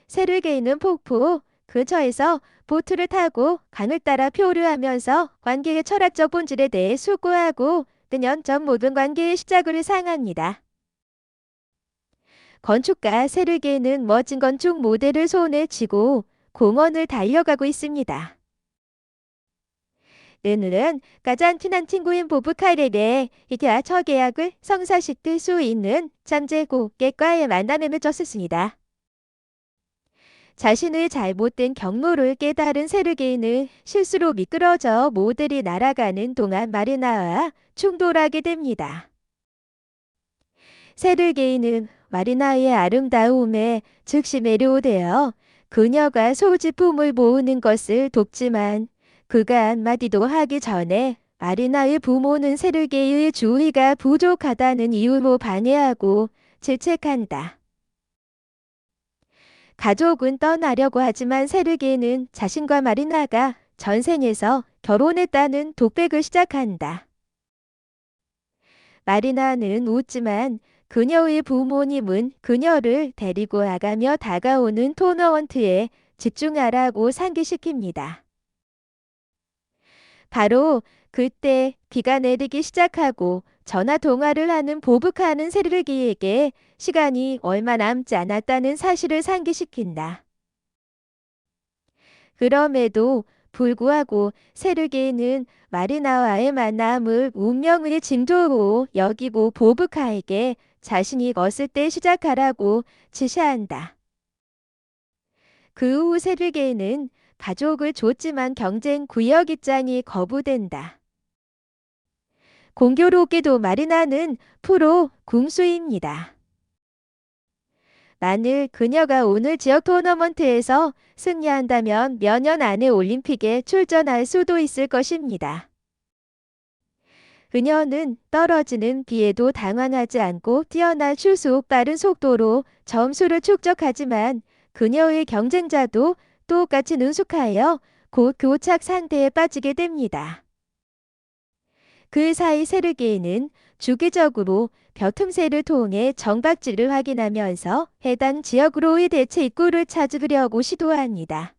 세르게이는 폭포 근처에서 보트를 타고 강을 따라 표류하면서 관계의 철학적 본질에 대해 숙고하고 뜨년 전 모든 관계의 시작을 상합니다. 건축가 세르게이는 멋진 건축 모델을 손에 쥐고 공원을 달려가고 있습니다. 오늘은 가장 친한 친구인 보브칼에게 이제야 첫 계약을 성사시킬 수 있는 잠재 고객과의 만남을 맺었습니다. 자신의 잘못된 경로를 깨달은 세르게이는 실수로 미끄러져 모델이 날아가는 동안 마리나와 충돌하게 됩니다. 세르게이는 마리나의 아름다움에 즉시 매료되어 그녀가 소지품을 모으는 것을 돕지만 그가 한마디도 하기 전에 마리나의 부모는 세르게이의 주의가 부족하다는 이유로 방해하고 질책한다. 가족은 떠나려고 하지만 세르게이는 자신과 마리나가 전생에서 결혼했다는 독백을 시작한다. 마리나는 웃지만 그녀의 부모님은 그녀를 데리고 나가며 다가오는 토너먼트에 집중하라고 상기시킵니다. 바로 그때 비가 내리기 시작하고 전화 통화를 하는 보브카는 세르기에게 시간이 얼마 남지 않았다는 사실을 상기시킨다. 그럼에도 불구하고 세르게이는 마리나와의 만남을 운명의 징조로 여기고 보브카에게 자신이 었을 때 시작하라고 지시한다. 그 후 세르게이는 가족을 줬지만 경쟁 구역 입장이 거부된다. 공교롭게도 마리나는 프로 궁수입니다. 만일 그녀가 오늘 지역 토너먼트에서 승리한다면 몇 년 안에 올림픽에 출전할 수도 있을 것입니다. 그녀는 떨어지는 비에도 당황하지 않고 뛰어난 슛속 빠른 속도로 점수를 축적하지만 그녀의 경쟁자도 똑같이 능숙하여 곧 교착 상태에 빠지게 됩니다. 그 사이 세르게이는 주기적으로 벼틈새를 통해 정박지를 확인하면서 해당 지역으로의 대체 입구를 찾으려고 시도합니다.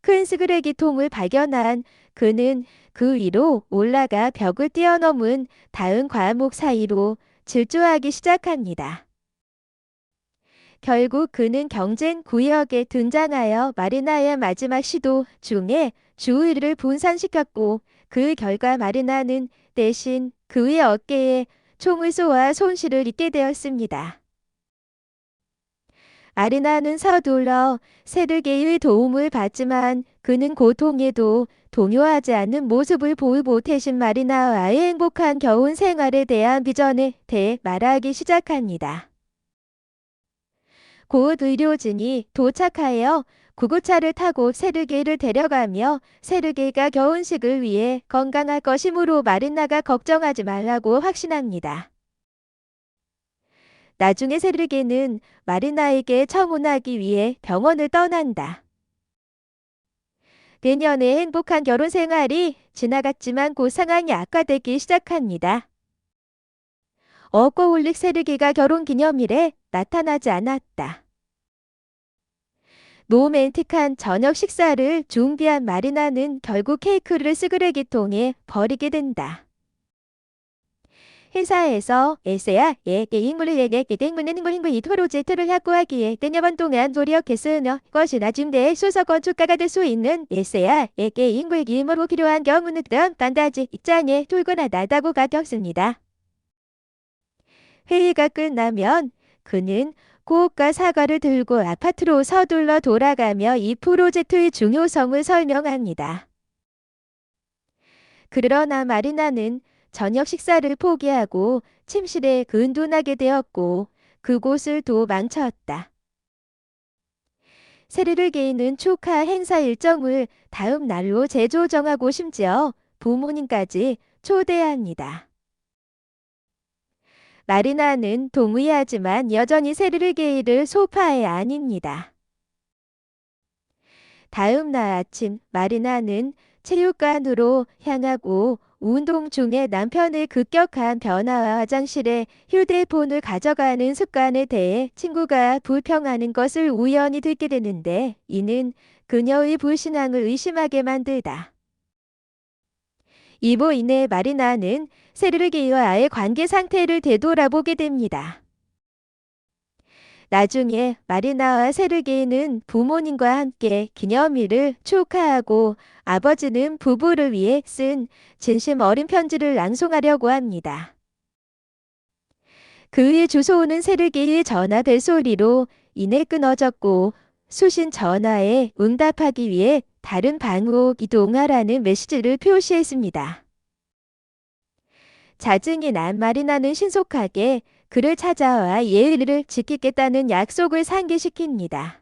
큰 쓰레기통을 발견한 그는 그 위로 올라가 벽을 뛰어넘은 다음 과목 사이로 질주하기 시작합니다. 결국 그는 경쟁 구역에 등장하여 마리나의 마지막 시도 중에 주의를 분산시켰고 그 결과 마리나는 대신 그의 어깨에 총을 쏘아 손실을 입게 되었습니다. 마리나는 서둘러 세르게이의 도움을 받지만 그는 고통에도 동요하지 않는 모습을 보이고 대신 마리나와의 행복한 겨운 생활에 대한 비전에 대해 말하기 시작합니다. 곧 의료진이 도착하여 구급차를 타고 세르게이를 데려가며 세르게이가 겨운식을 위해 건강할 것이므로 마리나가 걱정하지 말라고 확신합니다. 나중에 세르게이는 마리나에게 청혼하기 위해 병원을 떠난다. 내년의 행복한 결혼 생활이 지나갔지만 그 상황이 악화되기 시작합니다. 워커홀릭 세르게이가 결혼 기념일에 나타나지 않았다. 로맨틱한 저녁 식사를 준비한 마리나는 결국 케이크를 쓰레기통에 버리게 된다. 회사에서 에세야 인물에게 이 프로젝트를 확보하기에 몇 년 동안 노력했으며 것이나 중대의 수석 건축가가 될 수 있는 에세야에게 인물 기임으로 필요한 경우는 반드시 입장에 출근하다고 가졌습니다. 회의가 끝나면 그는 꽃과 사과를 들고 아파트로 서둘러 돌아가며 이 프로젝트의 중요성을 설명합니다. 그러나 마리나는 저녁 식사를 포기하고 침실에 근둔하게 되었고 그곳을 또 망쳤다. 세르게이는 축하 행사 일정을 다음 날로 재조정하고 심지어 부모님까지 초대합니다. 마리나는 동의하지만 여전히 세르게이를 소파에 안입니다. 다음 날 아침 마리나는 체육관으로 향하고 운동 중에 남편의 급격한 변화와 화장실에 휴대폰을 가져가는 습관에 대해 친구가 불평하는 것을 우연히 듣게 되는데 이는 그녀의 불신앙을 의심하게 만들다. 이로 인해 마리나는 세르게이와의 관계 상태를 되돌아보게 됩니다. 나중에 마리나와 세르게이는 부모님과 함께 기념일을 축하하고 아버지는 부부를 위해 쓴 진심 어린 편지를 낭송하려고 합니다. 그의 주소는 세르게이의 전화 벨소리로 인해 끊어졌고 수신 전화에 응답하기 위해 다른 방으로 이동하라는 메시지를 표시했습니다. 짜증이 난 마리나는 신속하게 그를 찾아와 예의를 지키겠다는 약속을 상기시킵니다.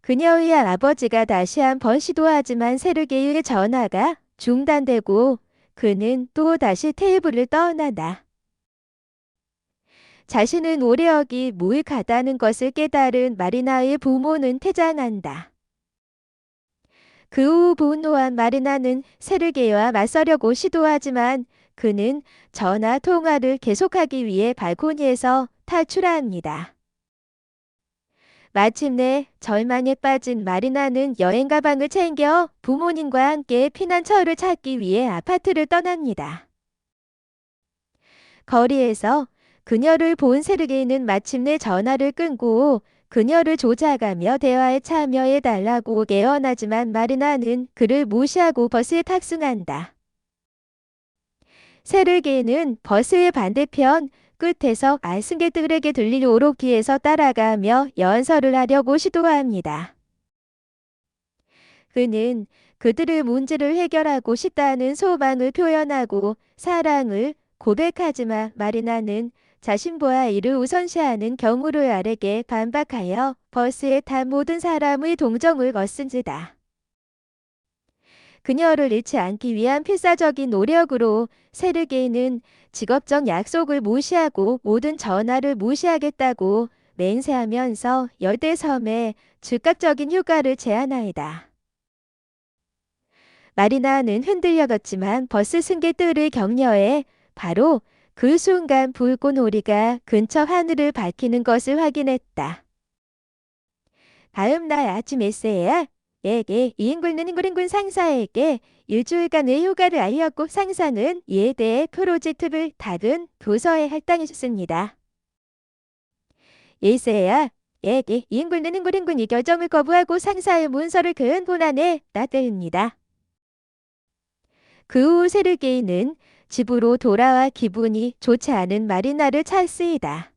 그녀의 아버지가 다시 한번 시도하지만 세르게이의 전화가 중단되고 그는 또 다시 테이블을 떠나다. 자신은 오래역이 무익하다는 것을 깨달은 마리나의 부모는 퇴장한다. 그 후 분노한 마리나는 세르게이와 맞서려고 시도하지만 그는 전화 통화를 계속하기 위해 발코니에서 탈출합니다. 마침내 절망에 빠진 마리나는 여행 가방을 챙겨 부모님과 함께 피난처를 찾기 위해 아파트를 떠납니다. 거리에서 그녀를 본 세르게이는 마침내 전화를 끊고 그녀를 쫓아가며 대화에 참여해달라고 애원하지만 마리나는 그를 무시하고 버스에 탑승한다. 세르게이는 버스의 반대편 끝에서 승객들에게 들릴 오로키에서 따라가며 연설을 하려고 시도합니다. 그는 그들의 문제를 해결하고 싶다는 소망을 표현하고 사랑을 고백하지만 마리나는 자신보다 이를 우선시하는 경우를 아래게 반박하여 버스에 탄 모든 사람의 동정을 얻습니다. 그녀를 잃지 않기 위한 필사적인 노력으로 세르게이는 직업적 약속을 무시하고 모든 전화를 무시하겠다고 맹세하면서 열대섬에 즉각적인 휴가를 제안하이다. 마리나는 흔들려갔지만 버스 승객들의 격려에 바로 그 순간 붉은 오리가 근처 하늘을 밝히는 것을 확인했다. 다음 날 아침 에세야 에게 이인굴 상사에게 일주일간의 휴가를 알렸고 상사는 이에 대해 프로젝트를 다룬 부서에 할당해줬습니다. 에세야 에게 이인굴 이 결정을 거부하고 상사의 문서를 그은 본안에 놔둡니다. 그 후 세르게이는 집으로 돌아와 기분이 좋지 않은 마리나를 찾습니다.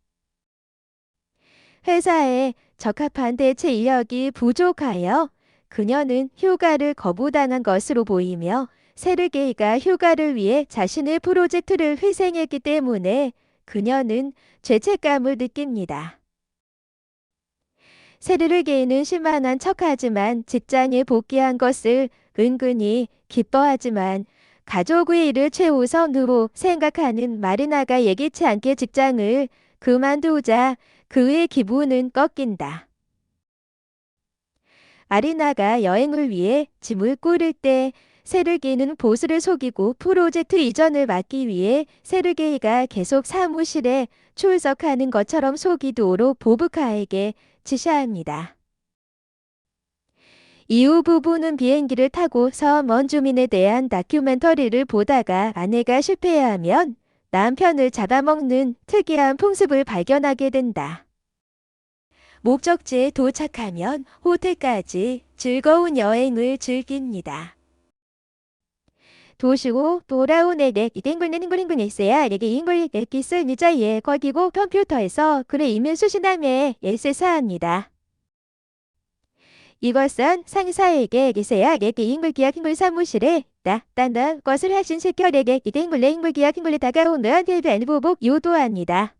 회사에 적합한 대체 인력이 부족하여 그녀는 휴가를 거부당한 것으로 보이며 세르게이가 휴가를 위해 자신의 프로젝트를 희생했기 때문에 그녀는 죄책감을 느낍니다. 세르게이는 실만한 척하지만 직장에 복귀한 것을 은근히 기뻐하지만 가족의 일을 최우선으로 생각하는 마리나가 예기치 않게 직장을 그만두자 그의 기분은 꺾인다. 마리나가 여행을 위해 짐을 꾸릴 때 세르게이는 보스를 속이고 프로젝트 이전을 막기 위해 세르게이가 계속 사무실에 출석하는 것처럼 속이도록 보브카에게 지시합니다. 이후 부부는 비행기를 타고 섬 원주민에 대한 다큐멘터리를 보다가 아내가 실패하면 남편을 잡아먹는 특이한 풍습을 발견하게 된다. 목적지에 도착하면 호텔까지 즐거운 여행을 즐깁니다. 도시고 돌아온 에게 이땡굴 있어야 에게 인굴 기술 미자에 거기고 컴퓨터에서 글의 이메일 수신함에 예세사합니다. 이것은 상사에게 계세야 에게 인굴 기약 인굴 사무실에 따는 것을 하신 실결에게 이땡굴 인굴 기약 인굴에 다가오는 대변 보복 요도합니다.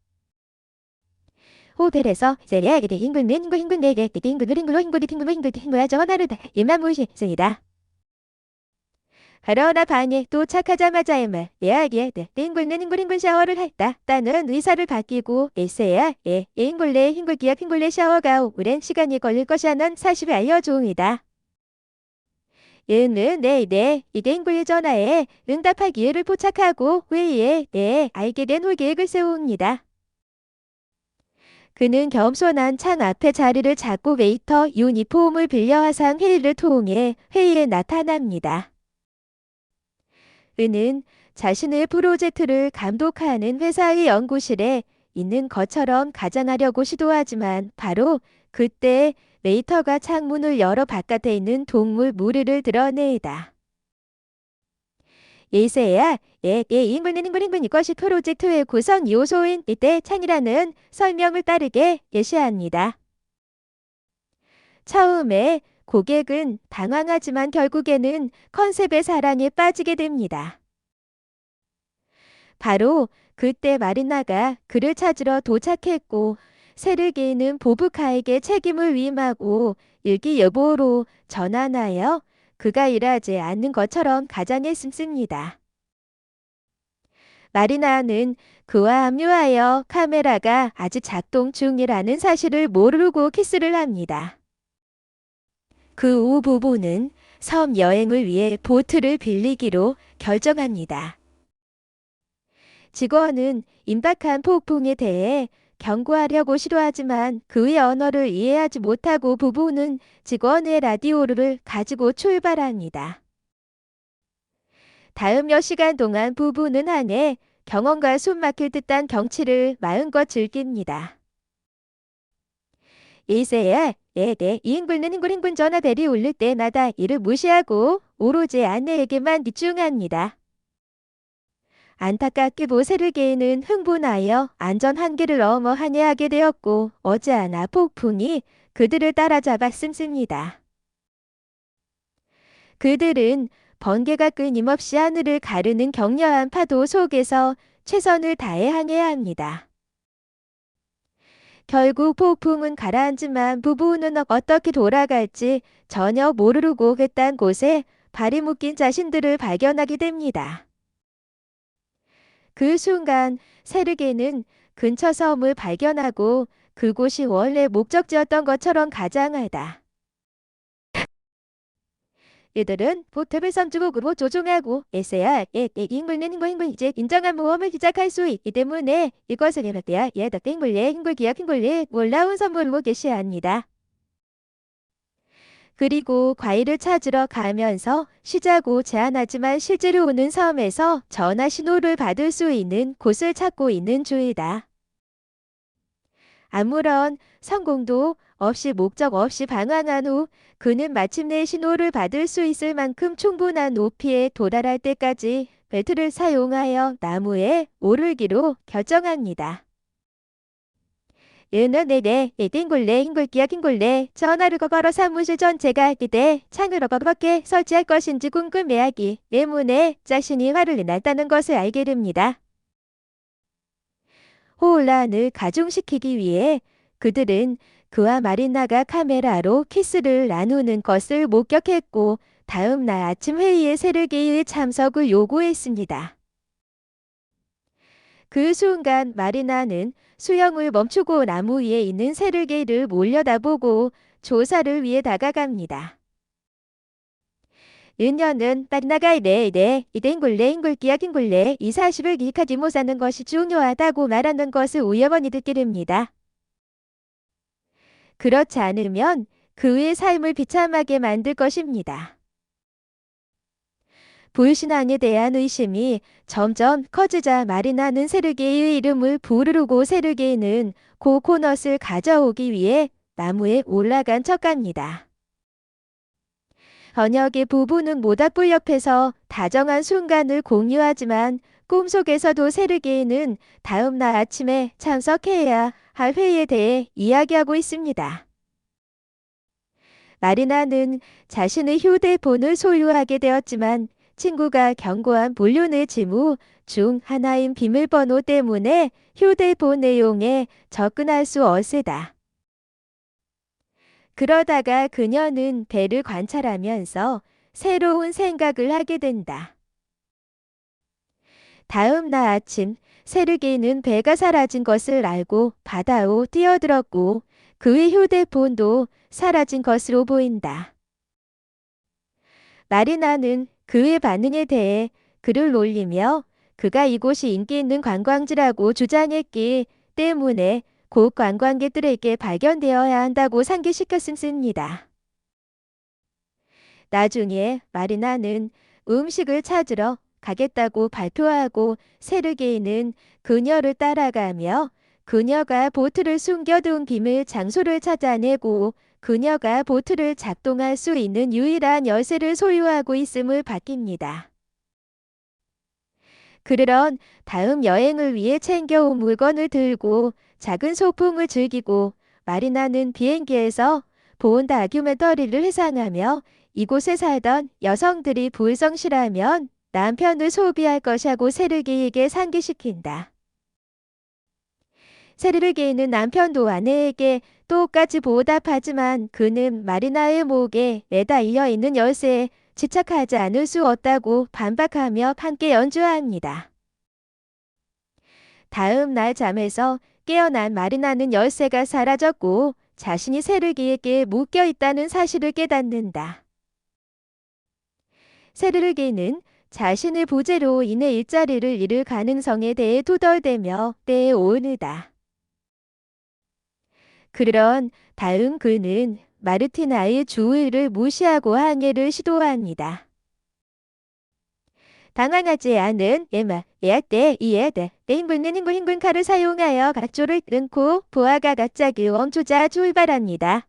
호텔에서 세리아게 인굴 내게 인굴 전화를 일만 무시했습니다. 그러나 방에 도착하자마자 에마 예약에 인굴 샤워를 했다. 따는 의사를 바뀌고 에세야 인굴레 기약 인굴레 샤워가 오랜 시간이 걸릴 것이라는 사실을 알려줍니다. 얘는 이댕굴의 전화에 응답할 기회를 포착하고 회의에 알게 된 후 계획을 세웁니다. 그는 겸손한 창 앞에 자리를 잡고 웨이터 유니폼을 빌려 화상 회의를 통해 회의에 나타납니다. 은은 자신의 프로젝트를 감독하는 회사의 연구실에 있는 것처럼 가장하려고 시도하지만 바로 그때 웨이터가 창문을 열어 바깥에 있는 동물 무리를 드러내다. 예세야, 인근 이것이 프로젝트의 구성 요소인 이때 창이라는 설명을 따르게 예시합니다. 처음에 고객은 당황하지만 결국에는 컨셉의 사랑에 빠지게 됩니다. 바로 그때 마리나가 그를 찾으러 도착했고 세르게이는 보브카에게 책임을 위임하고 일기예보로 전환하여 그가 일하지 않는 것처럼 가장했습니다. 마리나는 그와 합류하여 카메라가 아직 작동 중이라는 사실을 모르고 키스를 합니다. 그 후 부부는 섬 여행을 위해 보트를 빌리기로 결정합니다. 직원은 임박한 폭풍에 대해 경고하려고 시도하지만 그의 언어를 이해하지 못하고 부부는 직원의 라디오를 가지고 출발합니다. 다음 몇 시간 동안 부부는 한해 경험과 숨막힐 듯한 경치를 마음껏 즐깁니다. 이세야, 인근 전화벨이 울릴 때마다 이를 무시하고 오로지 아내에게만 집중합니다. 안타깝게도 세르게이는 흥분하여 안전 한계를 넘어 항해하게 되었고 어제하나 폭풍이 그들을 따라잡았습니다. 그들은 번개가 끊임없이 하늘을 가르는 격렬한 파도 속에서 최선을 다해 항해해야 합니다. 결국 폭풍은 가라앉지만 부부는 어떻게 돌아갈지 전혀 모르고 그딴 곳에 발이 묶인 자신들을 발견하게 됩니다. 그 순간 세르게는 근처 섬을 발견하고 그곳이 원래 목적지였던 것처럼 가장하다. 이들은 보트를 섬주국으로 조종하고 에세야 인굴 이제 인정한 모험을 시작할 수 있기 때문에 이것을 이렇게야 땡굴 기억 놀라운 선물로 게시합니다. 그리고 과일을 찾으러 가면서 쉬자고 제안하지만 실제로 오는 섬에서 전화 신호를 받을 수 있는 곳을 찾고 있는 중이다. 아무런 성공도 없이 목적 없이 방황한 후 그는 마침내 신호를 받을 수 있을 만큼 충분한 높이에 도달할 때까지 벨트를 사용하여 나무에 오르기로 결정합니다. 땡굴래 전화를 걸어 사무실 전체가 기대 창을 어떻게 설치할 것인지 궁금해하기 때문에 자신이 화를 냈다는 것을 알게 됩니다. 혼란을 가중시키기 위해 그들은 그와 마리나가 카메라로 키스를 나누는 것을 목격했고 다음 날 아침 회의에 세르게이의 참석을 요구했습니다. 그 순간 마리나는 수영을 멈추고 나무 위에 있는 세르게이를 몰려다보고 조사를 위해 다가갑니다. 은녀는 마리나가 땡굴래 이 사실을 기억하지 못하는 것이 중요하다고 말하는 것을 우연히 듣게 됩니다. 그렇지 않으면 그의 삶을 비참하게 만들 것입니다. 불신앙에 대한 의심이 점점 커지자 마리나는 세르게이의 이름을 부르고 세르게이는 코코넛을 가져오기 위해 나무에 올라간 척합니다. 번역의 부부는 모닥불 옆에서 다정한 순간을 공유하지만 꿈속에서도 세르게이는 다음 날 아침에 참석해야 할 회의에 대해 이야기하고 있습니다. 마리나는 자신의 휴대폰을 소유하게 되었지만 친구가 경고한 불륜의 징후 중 하나인 비밀번호 때문에 휴대폰 내용에 접근할 수 없으다. 그러다가 그녀는 배를 관찰하면서 새로운 생각을 하게 된다. 다음 날 아침 세르게이는 배가 사라진 것을 알고 바다로 뛰어들었고 그의 휴대폰도 사라진 것으로 보인다. 마리나는 그의 반응에 대해 글을 올리며 그가 이곳이 인기 있는 관광지라고 주장했기 때문에 곧 관광객들에게 발견되어야 한다고 상기시켰습니다. 나중에 마리나는 음식을 찾으러 가겠다고 발표하고 세르게이는 그녀를 따라가며 그녀가 보트를 숨겨둔 비밀 장소를 찾아내고 그녀가 보트를 작동할 수 있는 유일한 열쇠를 소유하고 있음을 밝힙니다. 그런 다음 여행을 위해 챙겨온 물건을 들고 작은 소풍을 즐기고 마리나는 비행기에서 본 다큐멘터리를 회상하며 이곳에 살던 여성들이 불성실하면 남편을 소비할 것이라고 세르게이에게 상기시킨다. 세르게이는 남편도 아내에게 똑같이 보답하지만 그는 마리나의 목에 매달려 있는 열쇠에 집착하지 않을 수 없다고 반박하며 함께 연주합니다. 다음 날 잠에서 깨어난 마리나는 열쇠가 사라졌고 자신이 세르게이에게 묶여 있다는 사실을 깨닫는다. 세르게이는 자신의 부재로 인해 일자리를 잃을 가능성에 대해 투덜대며 때에 오르다. 그런 다음 그는 마르티나의 주의를 무시하고 항해를 시도합니다. 당황하지 않은 에때 이에데 힘군은 힘군 칼을 사용하여 각조를 끊고 보아가 갑자기 멈추자 출발합니다.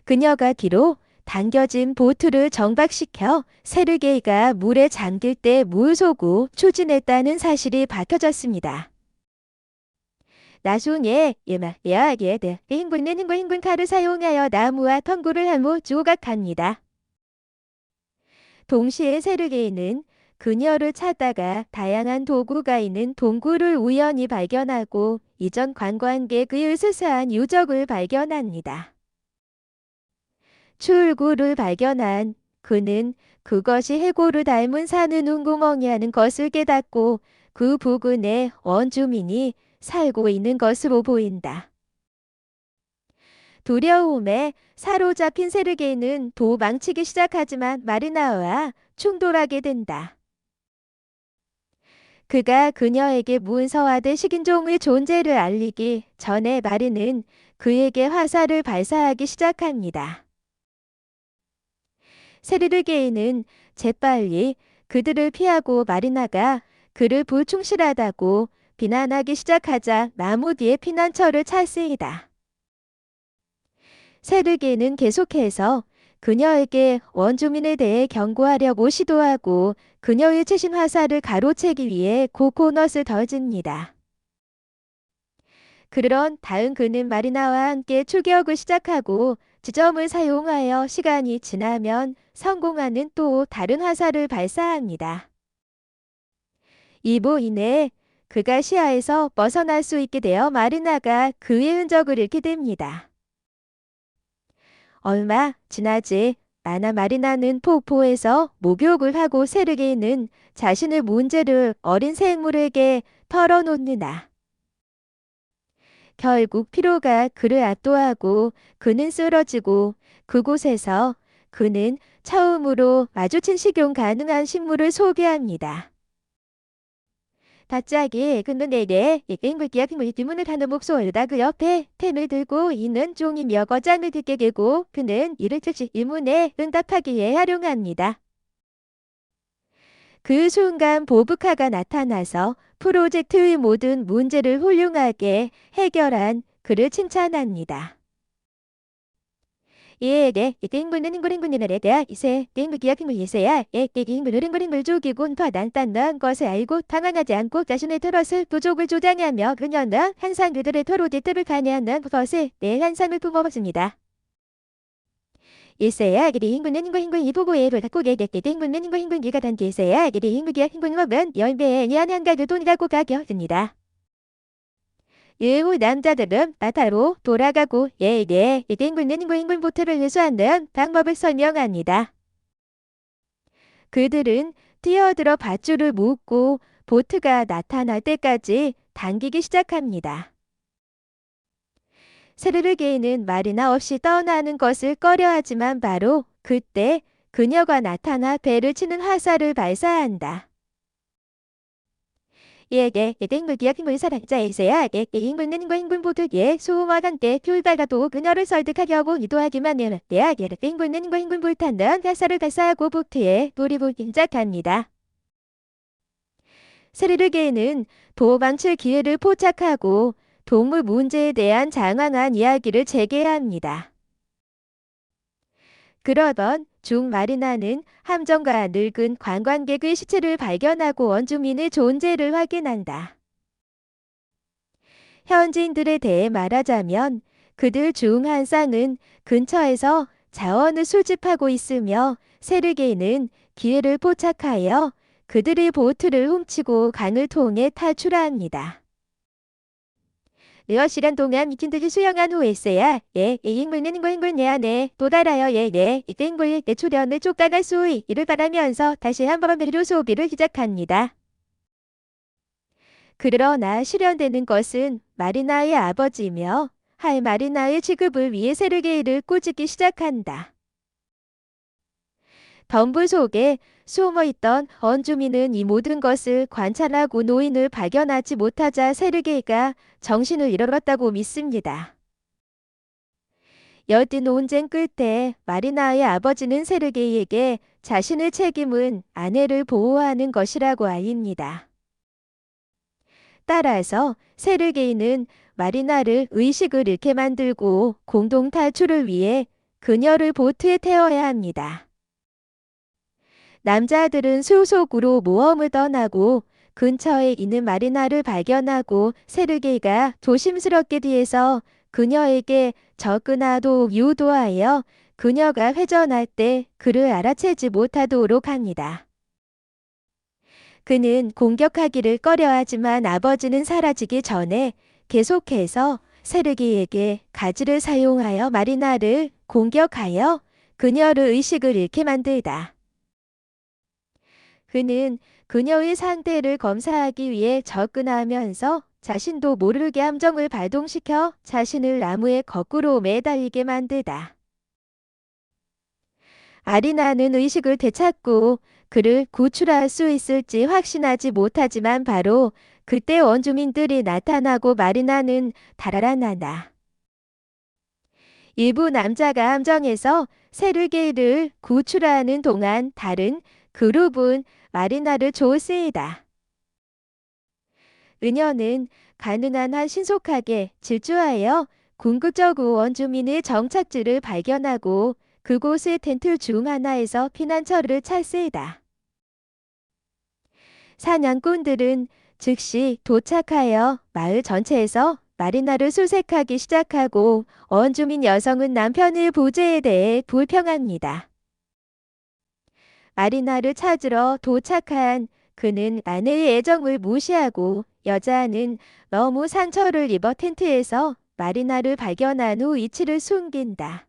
그녀가 뒤로 당겨진 보트를 정박시켜 세르게이가 물에 잠길 때 물속으로 추진했다는 사실이 밝혀졌습니다. 나중에 힘군 칼을 사용하여 나무와 텅구를 하모 조각합니다. 동시에 세르게이는 그녀를 찾다가 다양한 도구가 있는 동굴을 우연히 발견하고 이전 관광객의 으스스한 유적을 발견합니다. 출구를 발견한 그는 그것이 해골을 닮은 산을 눈구멍이라는 것을 깨닫고 그 부근에 원주민이 살고 있는 것으로 보인다. 두려움에 사로잡힌 세르게이는 도망치기 시작하지만 마리나와 충돌하게 된다. 그가 그녀에게 문서화된 식인종의 존재를 알리기 전에 마리는 그에게 화살을 발사하기 시작합니다. 세르게이는 재빨리 그들을 피하고 마리나가 그를 불충실하다고 비난하기 시작하자 나무 뒤에 피난처를 찾습니다. 세르게이는 계속해서 그녀에게 원주민에 대해 경고하려고 시도하고 그녀의 최신 화살을 가로채기 위해 코코넛을 던집니다. 그런 다음 그는 마리나와 함께 추격을 시작하고 지점을 사용하여 시간이 지나면 성공하는 또 다른 화살을 발사합니다. 이로 인해 그가 시야에서 벗어날 수 있게 되어 마리나가 그의 흔적을 잃게 됩니다. 얼마 지나지 않아 마리나는 폭포에서 목욕을 하고 세르게이는 자신의 문제를 어린 생물에게 털어놓는다. 결국 피로가 그를 압도하고 그는 쓰러지고 그곳에서 그는 처음으로 마주친 식용 가능한 식물을 소비합니다. 갑자기 그는 내게 앵글기약물 주문을 하는 목소리다 그 옆에 펜을 들고 있는 종이며 거장을 듣게 되고 그는 이를 즉시 의문에 응답하기 위해 활용합니다. 그 순간 보부카가 나타나서 프로젝트의 모든 문제를 훌륭하게 해결한 그를 칭찬합니다. 땡구는 흥구링구니라에 대하 이세 땡구기야 핑물 이세야 땡구를 흥구링을 죽이곤 파단딴는 것을 알고 당황하지 않고 자신의 트롯을 부족을 주장하며 그녀는 항상 그들의 토로디트를 관여하는 것을 내 한상을 품어봤습니다. 일세야 기리 흥구는 흥구흥구 이 부부의 갖고 계겠게 땡구는 흥구흥구기가 단계세야 기리 흥구기야 흥구는 연배에 니한한가를 돈이라고 가격입니다. 이후 남자들은 바다로 돌아가고 땡구는 흥구흥구 보트를 회수하는 방법을 설명합니다. 그들은 뛰어들어 밧줄을 묶고 보트가 나타날 때까지 당기기 시작합니다. 세르게이는 말이나 없이 떠나는 것을 꺼려하지만 바로 그때 그녀가 나타나 배를 치는 화살을 발사한다. 예게 땡물 기억 힘을 사랑자에서야 예게 힘을 내는 거 힘을 보듯 소음과 함께 퓨발가도 그녀를 설득하게 하고 유도하기만 해야 예게 땡물 내는 거 힘을 불탄다는 화살을 발사하고 보트에 돌입을 시작합니다. 세르게이는 도망칠 기회를 포착하고 동물 문제에 대한 장황한 이야기를 재개합니다. 그러던 중 마리나는 함정과 늙은 관광객의 시체를 발견하고 원주민의 존재를 확인한다. 현지인들에 대해 말하자면 그들 중 한 쌍은 근처에서 자원을 수집하고 있으며 세르게이는 기회를 포착하여 그들의 보트를 훔치고 강을 통해 탈출합니다. 몇 시간 동안 미친 듯이 수영한 후에서야 인물 내는 거 힘을 내야 또 달아요 이때 인물 내 출연을 쫓아갈 수 있기를 바라면서 다시 한번 배로 소비를 시작합니다. 그러나 실현되는 것은 마리나의 아버지며 할 마리나의 취급을 위해 세르게이를 꾸짖기 시작한다. 덤불 속에 숨어있던 원주민은 이 모든 것을 관찰하고 노인을 발견하지 못하자 세르게이가 정신을 잃었다고 믿습니다. 여든 논쟁 끝에 마리나의 아버지는 세르게이에게 자신의 책임은 아내를 보호하는 것이라고 알립니다. 따라서 세르게이는 마리나를 의식을 잃게 만들고 공동 탈출을 위해 그녀를 보트에 태워야 합니다. 남자들은 수속으로 모험을 떠나고 근처에 있는 마리나를 발견하고 세르게이가 조심스럽게 뒤에서 그녀에게 접근하도록 유도하여 그녀가 회전할 때 그를 알아채지 못하도록 합니다. 그는 공격하기를 꺼려하지만 아버지는 사라지기 전에 계속해서 세르게이에게 가지를 사용하여 마리나를 공격하여 그녀를 의식을 잃게 만들다. 그는 그녀의 상태를 검사하기 위해 접근하면서 자신도 모르게 함정을 발동시켜 자신을 나무에 거꾸로 매달리게 만들다. 아리나는 의식을 되찾고 그를 구출할 수 있을지 확신하지 못하지만 바로 그때 원주민들이 나타나고 마리나는 달아난다. 일부 남자가 함정에서 세르게이를 구출하는 동안 다른 그룹은 마리나를 조스이다. 은여는 가능한 한 신속하게 질주하여 궁극적으로 원주민의 정착지를 발견하고 그곳의 텐트 중 하나에서 피난처를 찾습니다. 사냥꾼들은 즉시 도착하여 마을 전체에서 마리나를 수색하기 시작하고 원주민 여성은 남편의 부재에 대해 불평합니다. 마리나를 찾으러 도착한 그는 아내의 애정을 무시하고 여자는 너무 상처를 입어 텐트에서 마리나를 발견한 후 위치를 숨긴다.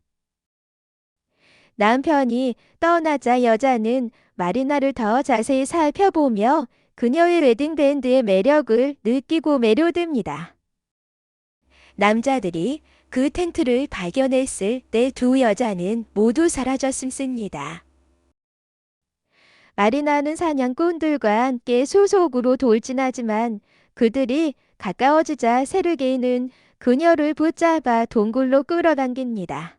남편이 떠나자 여자는 마리나를 더 자세히 살펴보며 그녀의 웨딩밴드의 매력을 느끼고 매료됩니다. 남자들이 그 텐트를 발견했을 때 두 여자는 모두 사라졌습니다. 마리나는 사냥꾼들과 함께 수속으로 돌진하지만 그들이 가까워지자 세르게이는 그녀를 붙잡아 동굴로 끌어당깁니다.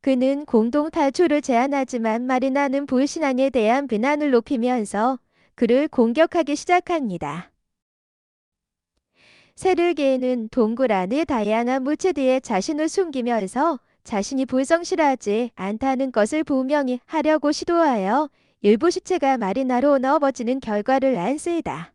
그는 공동 탈출을 제안하지만 마리나는 불신앙에 대한 비난을 높이면서 그를 공격하기 시작합니다. 세르게이는 동굴 안의 다양한 물체 뒤에 자신을 숨기면서 자신이 불성실하지 않다는 것을 분명히 하려고 시도하여 일부 시체가 마리나로 넘어지는 결과를 안쓰이다.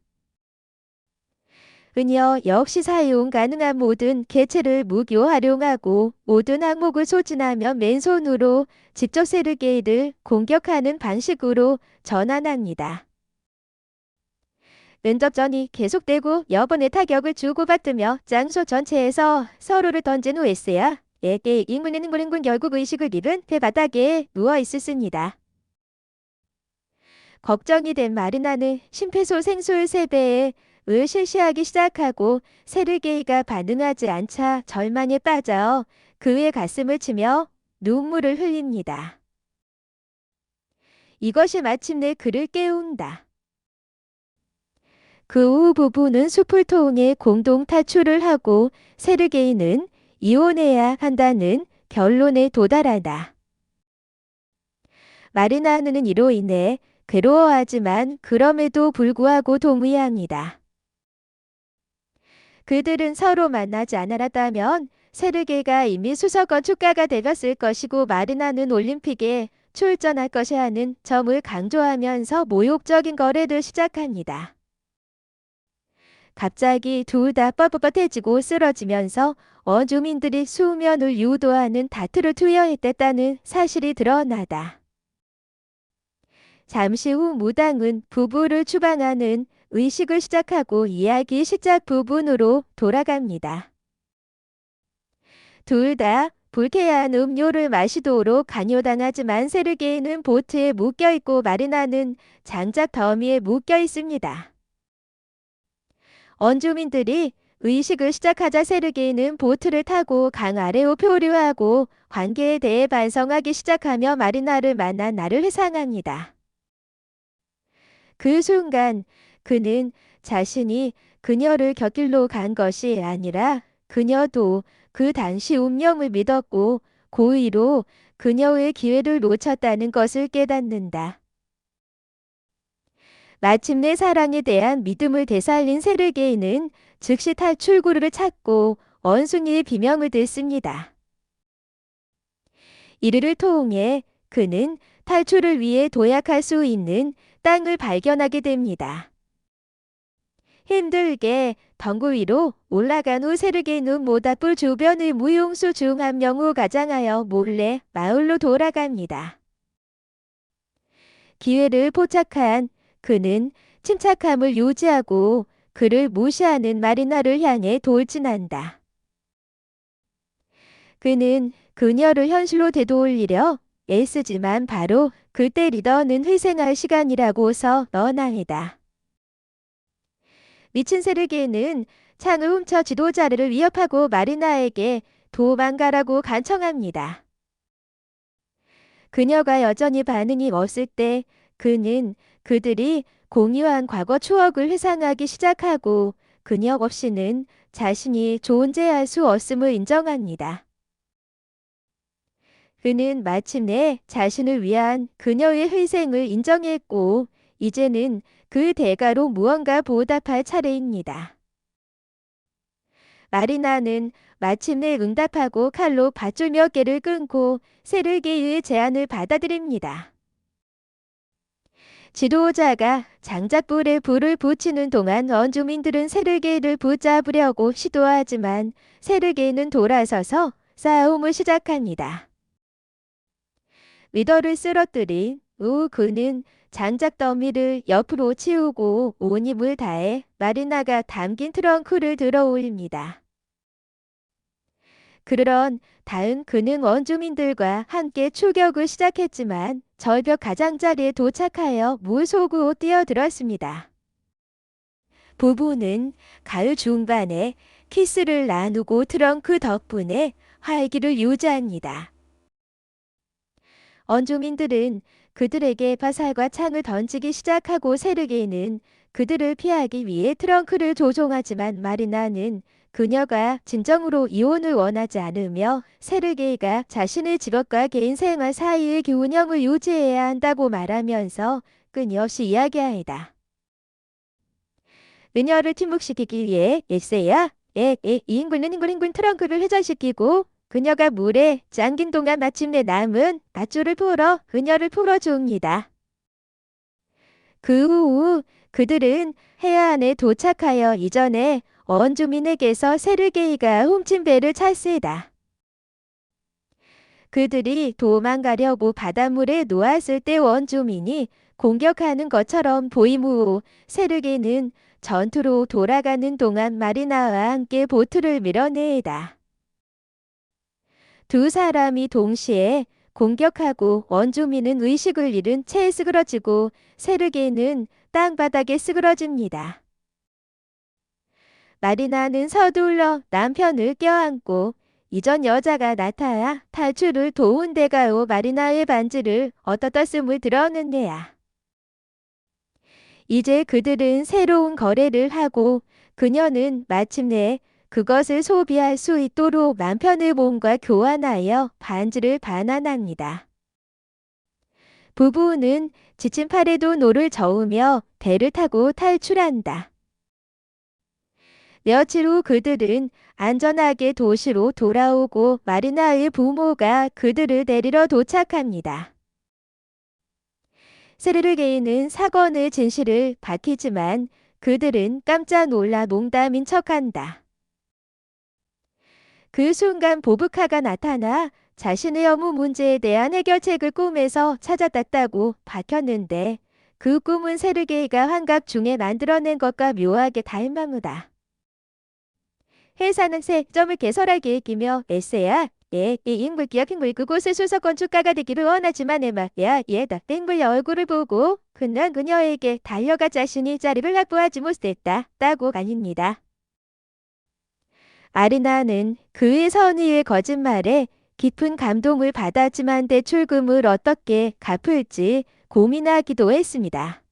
은여 역시 사용 가능한 모든 개체를 무기로 활용하고 모든 항목을 소진하며 맨손으로 직접 세르게이를 공격하는 방식으로 전환합니다. 면접전이 계속되고 여번의 타격을 주고받으며 장소 전체에서 서로를 던진 후에서야 인물은 결국 의식을 잃은 배바닥에 누워있었습니다. 걱정이 된 마리나는 심폐소생술 3배에 을 실시하기 시작하고 세르게이가 반응하지 않자 절망에 빠져 그의 가슴을 치며 눈물을 흘립니다. 이것이 마침내 그를 깨운다. 그 후 부부는 숲을 통해 공동 탈출을 하고 세르게이는 이혼해야 한다는 결론에 도달하다. 마리나는 이로 인해 괴로워하지만 그럼에도 불구하고 동의합니다. 그들은 서로 만나지 않았다면 세르게이가 이미 수석 건축가가 되었을 것이고 마리나는 올림픽에 출전할 것이 하는 점을 강조하면서 모욕적인 거래를 시작합니다. 갑자기 둘 다 뻣뻣해지고 쓰러지면서 원주민들이 수면을 유도하는 다트를 투여했다는 사실이 드러나다. 잠시 후 무당은 부부를 추방하는 의식을 시작하고 이야기 시작 부분으로 돌아갑니다. 둘 다 불쾌한 음료를 마시도록 강요당하지만 세르게이는 보트에 묶여있고 마리나는 장작 더미에 묶여 있습니다. 원주민들이 의식을 시작하자 세르게이는 보트를 타고 강 아래로 표류하고 관계에 대해 반성하기 시작하며 마리나를 만난 날을 회상합니다. 그 순간 그는 자신이 그녀를 곁길로 간 것이 아니라 그녀도 그 당시 운명을 믿었고 고의로 그녀의 기회를 놓쳤다는 것을 깨닫는다. 마침내 사랑에 대한 믿음을 되살린 세르게이는 즉시 탈출구를 찾고 원숭이의 비명을 듣습니다. 이를 통해 그는 탈출을 위해 도약할 수 있는 땅을 발견하게 됩니다. 힘들게 덩굴 위로 올라간 후 세르게이는 모닥불 주변의 무용수 중 한 명을 가장하여 몰래 마을로 돌아갑니다. 기회를 포착한 그는 침착함을 유지하고 그를 무시하는 마리나를 향해 돌진한다. 그는 그녀를 현실로 되돌리려 애쓰지만 바로 그때 리더는 희생할 시간이라고서 너나이다. 미친 세르게이는 창을 훔쳐 지도자를 위협하고 마리나에게 도망가라고 간청합니다. 그녀가 여전히 반응이 없을 때 그는 그들이 공유한 과거 추억을 회상하기 시작하고 그녀 없이는 자신이 존재할 수 없음을 인정합니다. 그는 마침내 자신을 위한 그녀의 희생을 인정했고 이제는 그 대가로 무언가 보답할 차례입니다. 마리나는 마침내 응답하고 칼로 밧줄 몇 개를 끊고 세르게이의 제안을 받아들입니다. 지도자가 장작불에 불을 붙이는 동안 원주민들은 세르게이를 붙잡으려고 시도하지만 세르게이는 돌아서서 싸움을 시작합니다. 리더를 쓰러뜨린 후 그는 장작 더미를 옆으로 치우고 온 힘을 다해 마리나가 담긴 트렁크를 들어 올립니다. 그런 다음 그는 원주민들과 함께 추격을 시작했지만 절벽 가장자리에 도착하여 물 속으로 뛰어들었습니다. 부부는 가을 중반에 키스를 나누고 트렁크 덕분에 활기를 유지합니다. 원주민들은 그들에게 화살과 창을 던지기 시작하고 세르게이는 그들을 피하기 위해 트렁크를 조종하지만 마리나는 그녀가 진정으로 이혼을 원하지 않으며 세르게이가 자신의 직업과 개인 생활 사이의 균형을 유지해야 한다고 말하면서 끊임없이 이야기합니다. 그녀를 침묵시키기 위해 예세야 이인군 트렁크를 회전시키고 그녀가 물에 잠긴 동안 마침내 남은 밧줄을 풀어 그녀를 풀어줍니다. 그 후 그들은 해안에 도착하여 이전에 원주민에게서 세르게이가 훔친 배를 찾습니다. 그들이 도망가려고 바닷물에 놓았을 때 원주민이 공격하는 것처럼 보임 후 세르게이는 전투로 돌아가는 동안 마리나와 함께 보트를 밀어내다. 두 사람이 동시에 공격하고 원주민은 의식을 잃은 채 쓰러지고 세르게이는 땅바닥에 쓰러집니다. 마리나는 서둘러 남편을 껴안고 이전 여자가 나타나 탈출을 도운 데가요. 마리나의 반지를 얻었음을 들었는데야. 이제 그들은 새로운 거래를 하고 그녀는 마침내 그것을 소비할 수 있도록 남편의 몸과 교환하여 반지를 반환합니다. 부부는 지친 팔에도 노를 저으며 배를 타고 탈출한다. 며칠 후 그들은 안전하게 도시로 돌아오고 마리나의 부모가 그들을 데리러 도착합니다. 세르게이는 사건의 진실을 밝히지만 그들은 깜짝 놀라 농담인 척한다. 그 순간 보브카가 나타나 자신의 업무 문제에 대한 해결책을 꿈에서 찾아왔다고 밝혔는데 그 꿈은 세르게이가 환각 중에 만들어낸 것과 묘하게 닮아무다. 회사는 새 점을 개설하기에 끼며 에세야 이 인물 기억 인물 그곳의 수석 건축가가 되기를 원하지만 에마야 얘다 인물의 얼굴을 보고 그는 그녀에게 달려가 자신이 자리를 확보하지 못했다. 따고 아닙니다. 아리나는 그의 선의의 거짓말에 깊은 감동을 받았지만 대출금을 어떻게 갚을지 고민하기도 했습니다.